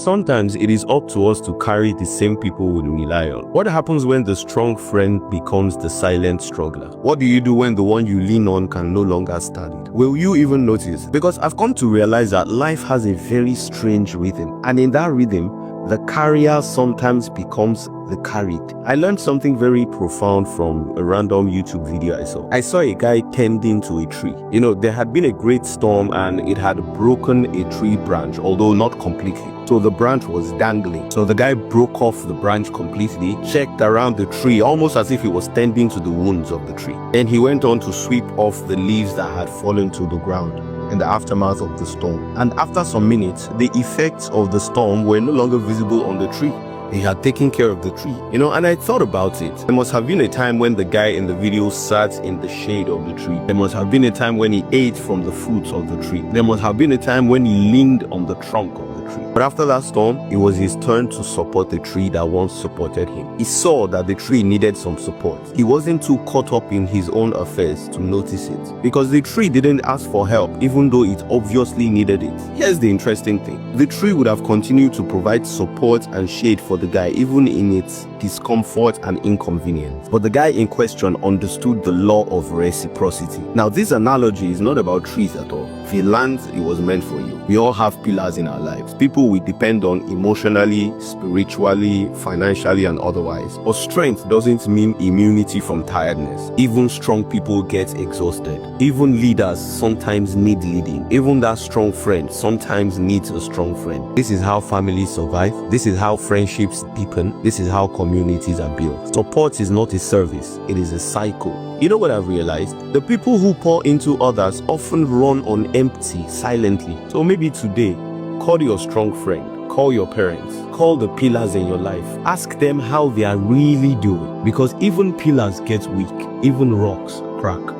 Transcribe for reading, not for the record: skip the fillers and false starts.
Sometimes it is up to us to carry the same people we rely on. What happens when the strong friend becomes the silent struggler? What do you do when the one you lean on can no longer stand it? Will you even notice? Because I've come to realize that life has a very strange rhythm, and in that rhythm, the carrier sometimes becomes the carried. I learned something very profound from a random YouTube video I saw. I saw a guy tending to a tree. There had been a great storm and it had broken a tree branch, although not completely. So the branch was dangling. So the guy broke off the branch completely, checked around the tree, almost as if he was tending to the wounds of the tree. Then he went on to sweep off the leaves that had fallen to the ground in the aftermath of the storm. And after some minutes, the effects of the storm were no longer visible on the tree. He had taken care of the tree, and I thought about it. There must have been a time when the guy in the video sat in the shade of the tree. There must have been a time when he ate from the fruits of the tree. There must have been a time when he leaned on the trunk of the tree. But after that storm, it was his turn to support the tree that once supported him. He saw that the tree needed some support. He wasn't too caught up in his own affairs to notice it, because the tree didn't ask for help, even though it obviously needed it. Here's the interesting thing. The tree would have continued to provide support and shade for the guy, even in its discomfort and inconvenience. But the guy in question understood the law of reciprocity. Now, this analogy is not about trees at all. If it lands, it was meant for you. We all have pillars in our lives. People we depend on emotionally, spiritually, financially, and otherwise. But strength doesn't mean immunity from tiredness. Even strong people get exhausted. Even leaders sometimes need leading. Even that strong friend sometimes needs a strong friend. This is how families survive. This is how friendships deepen. This is how communities are built. Support is not a service, it is a cycle. You know what I've realized? The people who pour into others often run on empty, silently. So maybe today, call your strong friend, call your parents, call the pillars in your life. Ask them how they are really doing, because even pillars get weak, even rocks crack.